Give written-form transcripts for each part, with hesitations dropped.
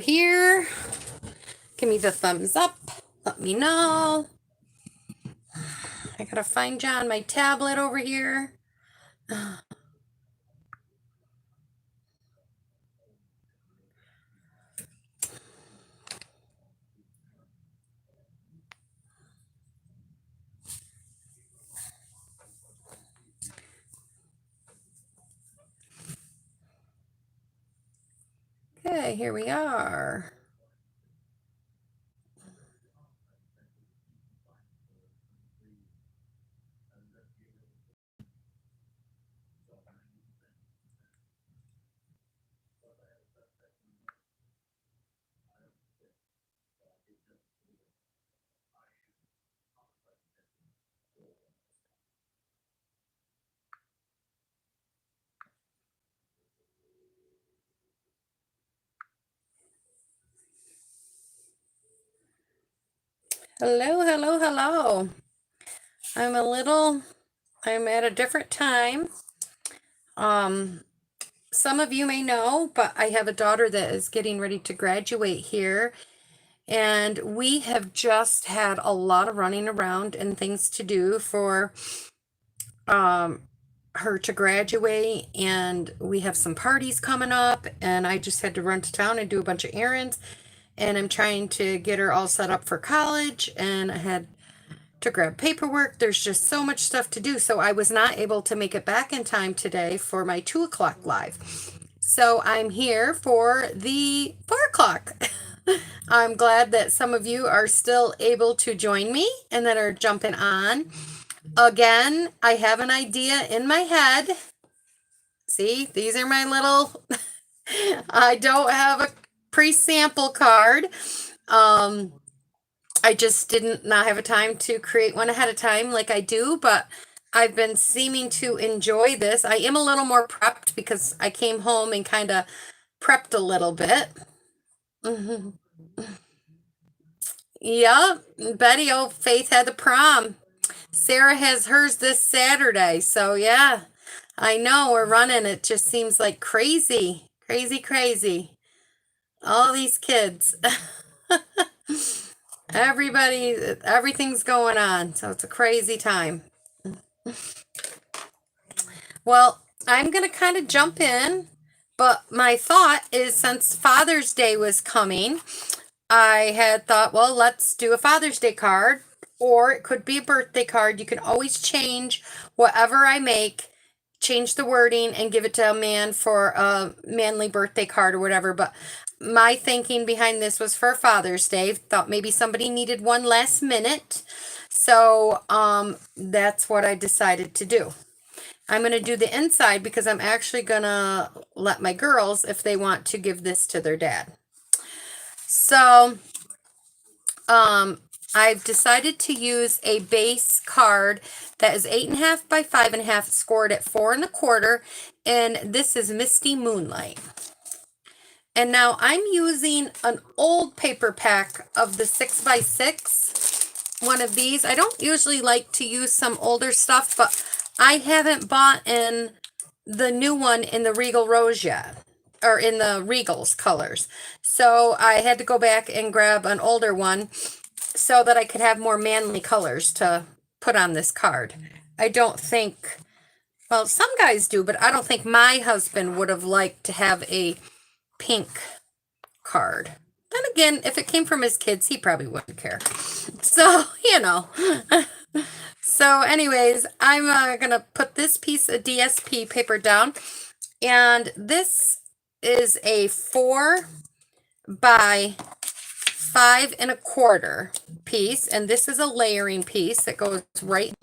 here, give me the thumbs up. Let me know. I gotta find John my tablet over here. Okay, here we are. Hello, hello, hello. I'm at a different time. Some of you may know, but I have a daughter that is getting ready to graduate here. And we have just had a lot of running around and things to do for her to graduate. And we have some parties coming up. And I just had to run to town and do a bunch of errands. And I'm trying to get her all set up for college. And I had to grab paperwork. There's just so much stuff to do. So I was not able to make it back in time today for my 2 o'clock live. So I'm here for the 4 o'clock. I'm glad that some of you are still able to join me and that are jumping on. Again, I have an idea in my head. See, these are my little, I don't have a pre-sample card. I just didn't not have a time to create one ahead of time like I do, but I've been seeming to enjoy this. I am a little more prepped because I came home and kind of prepped a little bit. Yep, Betty, oh, Faith had the prom. Sarah has hers this Saturday. So yeah, I know we're running. It just seems like crazy, crazy, crazy. All these kids. Everything's going on. So it's a crazy time. Well, I'm going to kind of jump in, but my thought is since Father's Day was coming, I had thought, well, let's do a Father's Day card, or it could be a birthday card. You can always change whatever I make, change the wording, and give it to a man for a manly birthday card or whatever. But my thinking behind this was for Father's Day. Thought maybe somebody needed one last minute. So that's what I decided to do. I'm going to do the inside because I'm actually going to let my girls, if they want to give this to their dad. So, I've decided to use a base card that is 8.5 by 5.5, scored at 4 1/4, and this is Misty Moonlight. And now I'm using an old paper pack of the 6x6, one of these. I don't usually like to use some older stuff, but I haven't bought in the new one in the Regal Rose yet, or in the Regals colors. So I had to go back and grab an older one so that I could have more manly colors to put on this card. I don't think, well, some guys do, but I don't think my husband would have liked to have a pink card. Then again, if it came from his kids, he probably wouldn't care. So, you know. So anyways, I'm going to put this piece of DSP paper down. And this is a 4 by 5 1/4 piece. And this is a layering piece that goes right.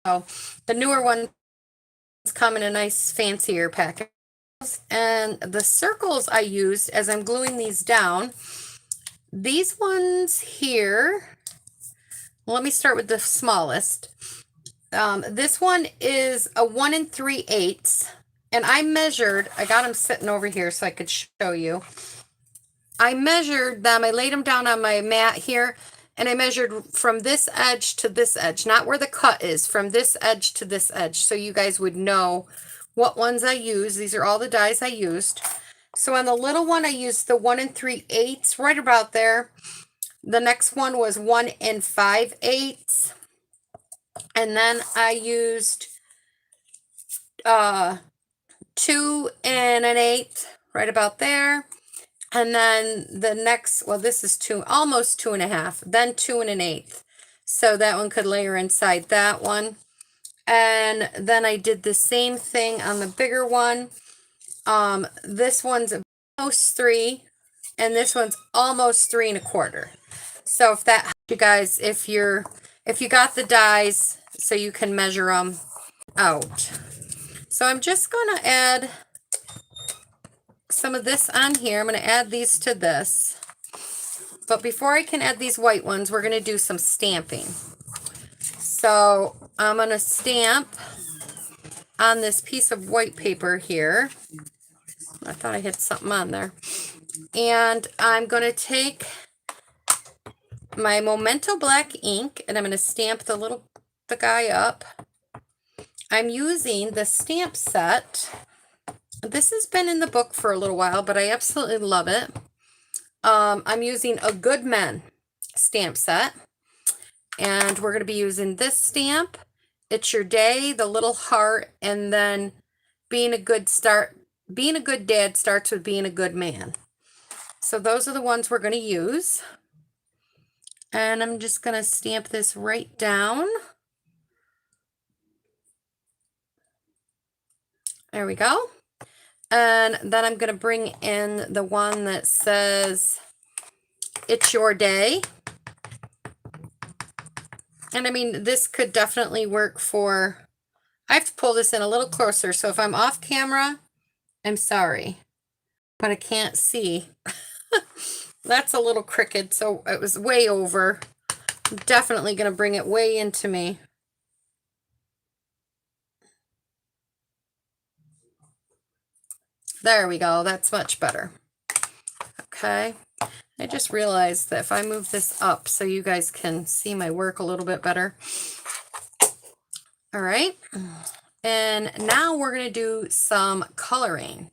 So the newer ones come in a nice fancier package. And the circles I used as I'm gluing these down, these ones here, let me start with the smallest. This one is a 1 3/8, and I got them sitting over here so I could show you. I measured them, I laid them down on my mat here, and I measured from this edge to this edge, not where the cut is, from this edge to this edge, so you guys would know what ones I use. These are all the dies I used. So on the little one, I used the 1 3/8, right about there. The next one was 1 5/8. And then I used 2 1/8, right about there. And then the next, well, this is almost 2.5, then 2 1/8. So that one could layer inside that one. And then I did the same thing on the bigger one. This one's almost 3, and this one's almost 3 1/4. So if that helps you guys, if you got the dies, so you can measure them out. So I'm just gonna add some of this on here. I'm gonna add these to this. But before I can add these white ones, we're gonna do some stamping. So I'm gonna stamp on this piece of white paper here. I thought I had something on there. And I'm going to take my Memento black ink and I'm going to stamp the guy up. I'm using the stamp set. This has been in the book for a little while, but I absolutely love it. I'm using a Good Men stamp set. And we're going to be using this stamp, It's Your Day, the little heart, and then being a good dad starts with being a good man. So those are the ones we're going to use. And I'm just going to stamp this right down. There we go. And then I'm going to bring in the one that says, It's Your Day. And I mean, this could definitely work for, I have to pull this in a little closer. So if I'm off camera, I'm sorry, but I can't see. That's a little crooked, so it was way over. I'm definitely going to bring it way into me. There we go. That's much better. Okay. I just realized that if I move this up so you guys can see my work a little bit better. All right. And now we're going to do some coloring.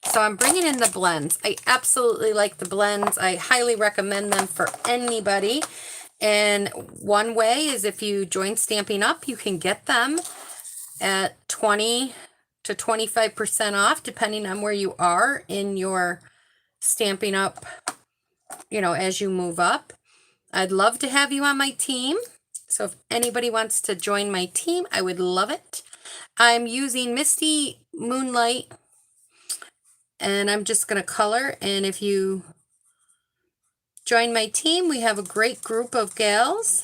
So I'm bringing in the blends. I absolutely like the blends. I highly recommend them for anybody. And one way is if you join Stampin' Up, you can get them at 20 to 25% off, depending on where you are in your Stampin' Up, as you move up. I'd love to have you on my team. So if anybody wants to join my team, I would love it. I'm using Misty Moonlight, and I'm just going to color. And if you join my team, we have a great group of gals.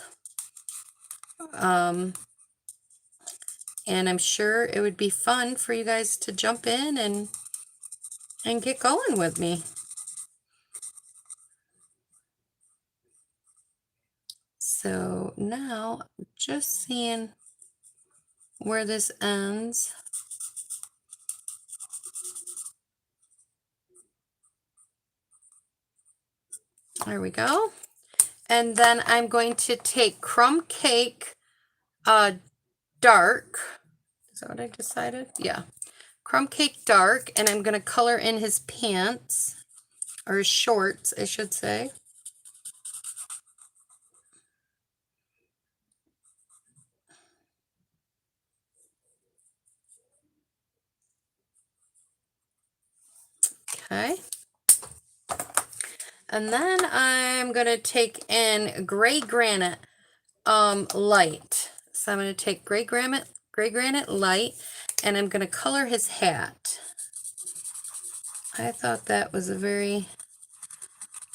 And I'm sure it would be fun for you guys to jump in and get going with me. So now, just seeing where this ends. There we go. And then I'm going to take Crumb Cake Dark. Is that what I decided? Yeah. Crumb Cake Dark, and I'm going to color in his pants, or his shorts, I should say. Okay. And then I'm going to take in Gray Granite Light. So I'm going to take Gray Granite Light, and I'm going to color his hat. I thought that was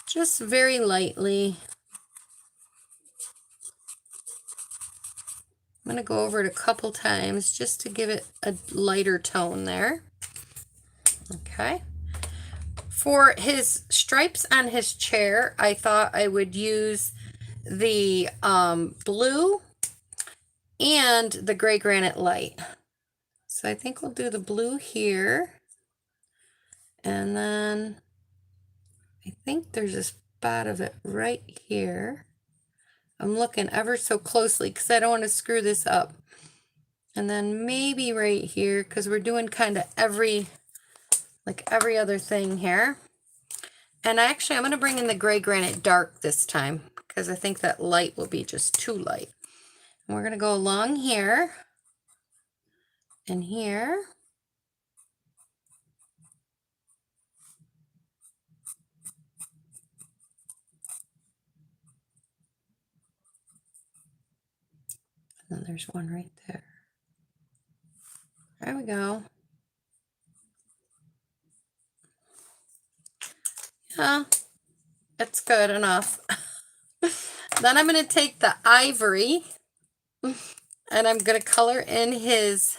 just very lightly. I'm going to go over it a couple times just to give it a lighter tone there. Okay. For his stripes on his chair, I thought I would use the blue and the Gray Granite Light. So I think we'll do the blue here. And then I think there's a spot of it right here. I'm looking ever so closely because I don't want to screw this up. And then maybe right here, because we're doing kind of every other thing here. And actually, I'm going to bring in the gray granite dark this time, because I think that light will be just too light. And we're going to go along here and here. And then there's one right there. There we go. Yeah, it's good enough. Then I'm going to take the ivory and I'm going to color in his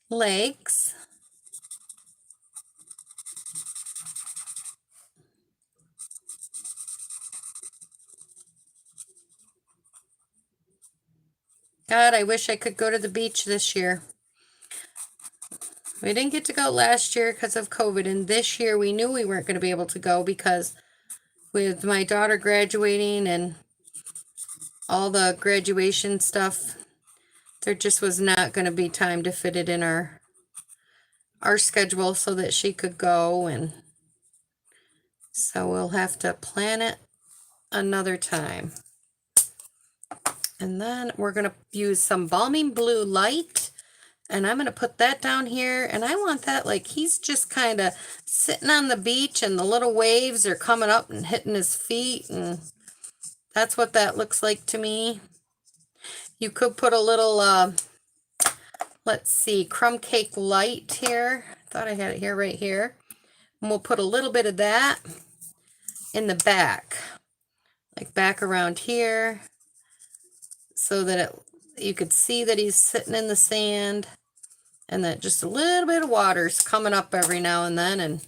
legs. God, I wish I could go to the beach this year. We didn't get to go last year because of COVID, and this year we knew we weren't going to be able to go because with my daughter graduating and all the graduation stuff, there just was not going to be time to fit it in our schedule so that she could go, and so we'll have to plan it another time. And then we're going to use some Balmy Blue Light, and I'm going to put that down here, and I want that like he's just kind of sitting on the beach and the little waves are coming up and hitting his feet, and that's what that looks like to me. You could put a little, let's see, crumb cake light here. I thought I had it here, right here. And we'll put a little bit of that in the back, like back around here, so that you could see that he's sitting in the sand and that just a little bit of water's coming up every now and then and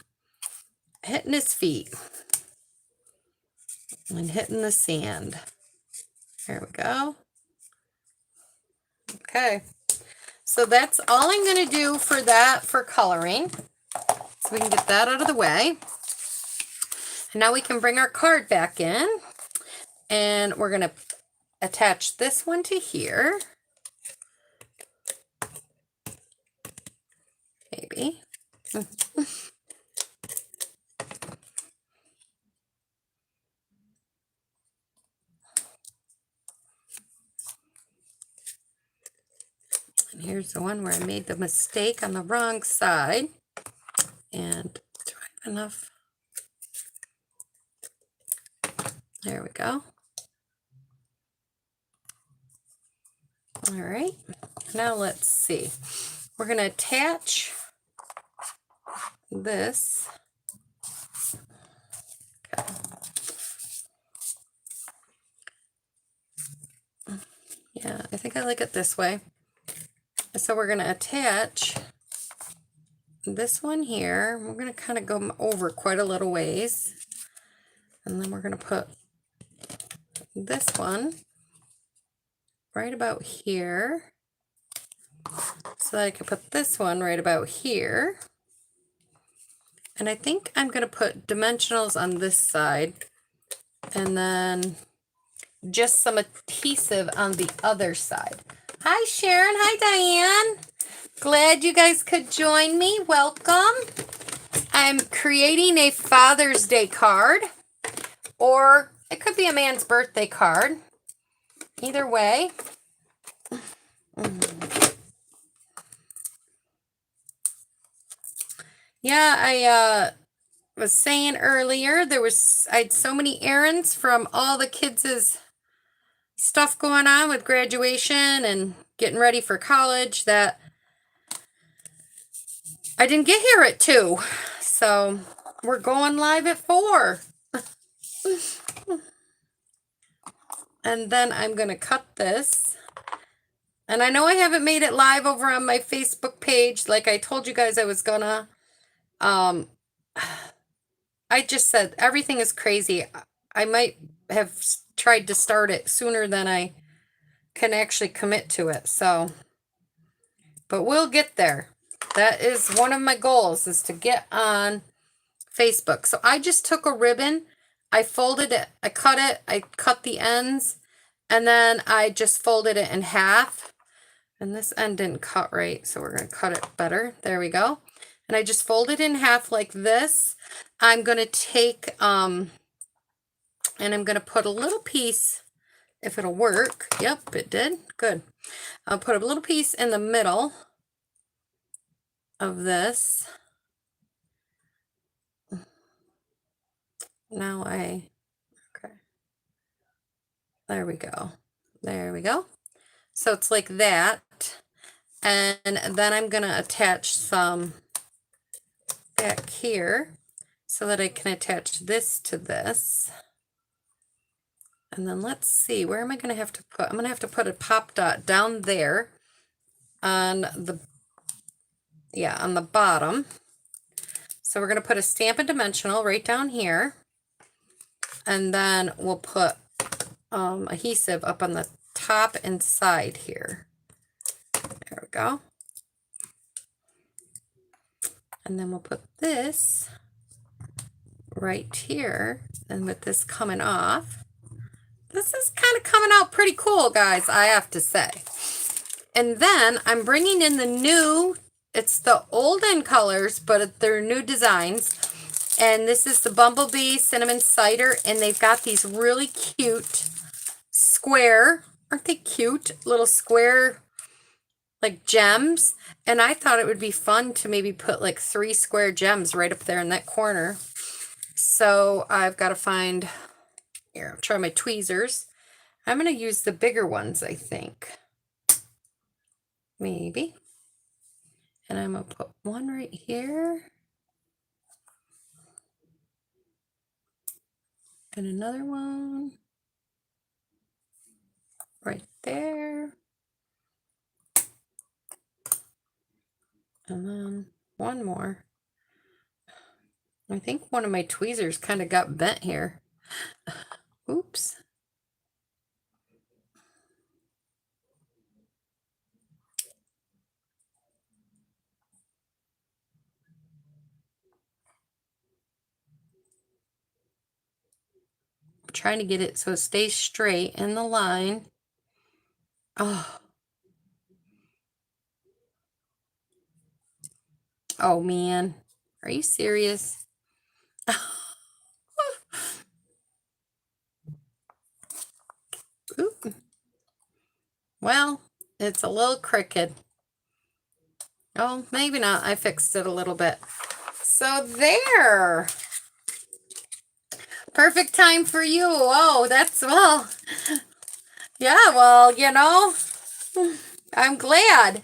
hitting his feet and hitting the sand. There we go. Okay, so that's all I'm going to do for that for coloring. So we can get that out of the way. And now we can bring our card back in, and we're going to attach this one to here. Maybe. And here's the one where I made the mistake on the wrong side. And do I have enough? There we go. All right, now let's see. We're going to attach this. Okay. Yeah, I think I like it this way. So we're going to attach this one here. We're going to kind of go over quite a little ways. And then we're going to put this one right about here. So that I can put this one right about here. And I think I'm going to put dimensionals on this side. And then just some adhesive on the other side. Hi, Sharon. Hi, Diane. Glad you guys could join me. Welcome. I'm creating a Father's Day card, or it could be a man's birthday card. Either way. Yeah, I was saying earlier, I had so many errands from all the kids' stuff going on with graduation and getting ready for college that I didn't get here at 2. So we're going live at 4. And then I'm going to cut this. And I know I haven't made it live over on my Facebook page like I told you guys I was gonna. I just said everything is crazy. I might have tried to start it sooner than I can actually commit to it. So, but we'll get there. That is one of my goals, is to get on Facebook. So I just took a ribbon, I folded it, I cut the ends, and then I just folded it in half. And this end didn't cut right, so we're going to cut it better. There we go. And I just fold it in half like this. I'm going to take, and I'm going to put a little piece, if it'll work. Yep, it did. Good. I'll put a little piece in the middle of this. Now okay. There we go. There we go. So it's like that. And then I'm going to attach some back here so that I can attach this to this. And then let's see, where am I going to have to put? I'm going to have to put a pop dot down there on the, on the bottom. So we're going to put a Stampin' Dimensional right down here. And then we'll put adhesive up on the top and side here. There we go. And then we'll put this right here. And with this coming off, this is kind of coming out pretty cool, guys, I have to say. And then I'm bringing in the new, it's the olden colors, but they're new designs. And this is the Bumblebee Cinnamon Cider, and they've got these really cute square, aren't they cute, little square, like gems. And I thought it would be fun to maybe put like 3 square gems right up there in that corner. So I've got to find, here, I'll try my tweezers. I'm going to use the bigger ones, I think. Maybe. And I'm going to put one right here. And another one right there. And then one more. I think one of my tweezers kind of got bent here. Oops. I'm trying to get it so it stays straight in the line. Oh. Oh man. Are you serious? Oop. Well, it's a little crooked. Oh, maybe not. I fixed it a little bit. So there. Perfect time for you. Oh, that's, well, yeah, well, you know, I'm glad.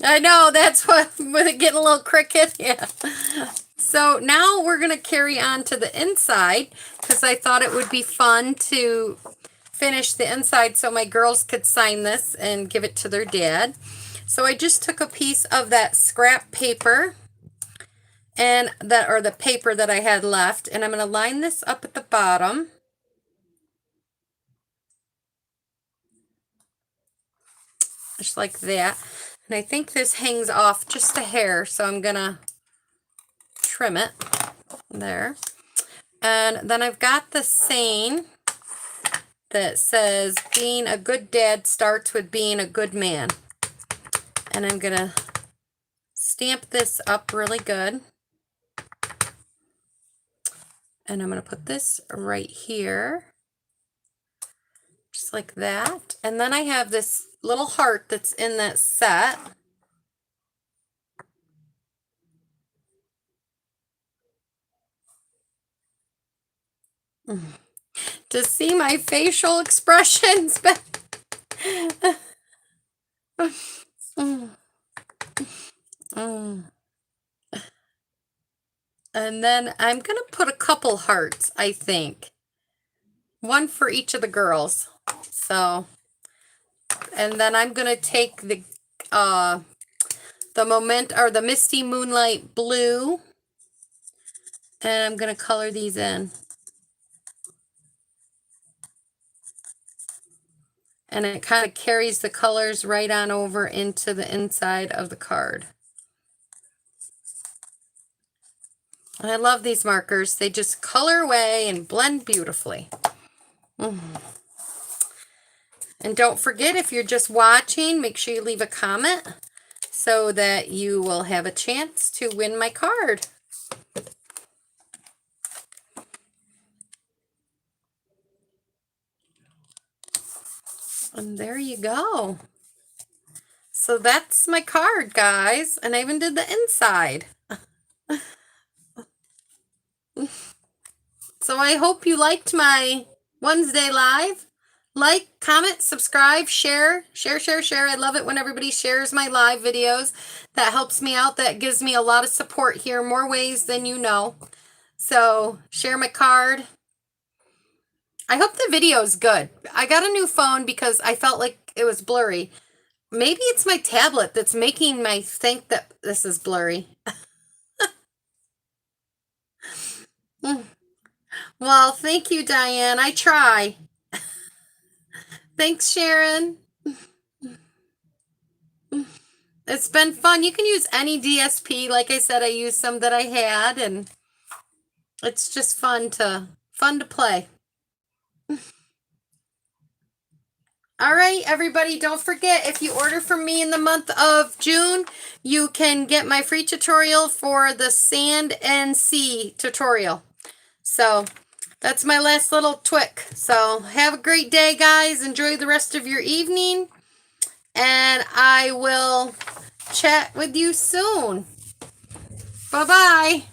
I know, that's what, with it getting a little crooked, yeah. So now we're going to carry on to the inside, because I thought it would be fun to finish the inside so my girls could sign this and give it to their dad. So I just took a piece of that scrap paper, and that, or the paper that I had left, and I'm going to line this up at the bottom. Just like that. And I think this hangs off just a hair, so I'm going to trim it there. And then I've got the saying that says, being a good dad starts with being a good man. And I'm going to stamp this up really good. And I'm going to put this right here. Just like that. And then I have this little heart that's in that set. To see my facial expressions. And then I'm going to put a couple hearts, I think. One for each of the girls. So, and then I'm going to take the Misty Moonlight blue, and I'm going to color these in. And it kind of carries the colors right on over into the inside of the card. I love these markers. They just color away and blend beautifully. And don't forget, if you're just watching, make sure you leave a comment so that you will have a chance to win my card. And there you go. So that's my card, guys. And I even did the inside. So I hope you liked my Wednesday live. Like, comment, subscribe, share. I love it when everybody shares my live videos. That helps me out. That gives me a lot of support here, more ways than you know. So share my card. I hope the video is good. I got a new phone because I felt like it was blurry. Maybe it's my tablet that's making me think that this is blurry. Well, thank you, Diane. I try. Thanks, Sharon. It's been fun. You can use any DSP. Like I said, I used some that I had, and it's just fun to play. All right, everybody, don't forget, if you order from me in the month of June, you can get my free tutorial for the sand and sea tutorial. So that's my last little tweak. So have a great day, guys. Enjoy the rest of your evening. And I will chat with you soon. Bye-bye.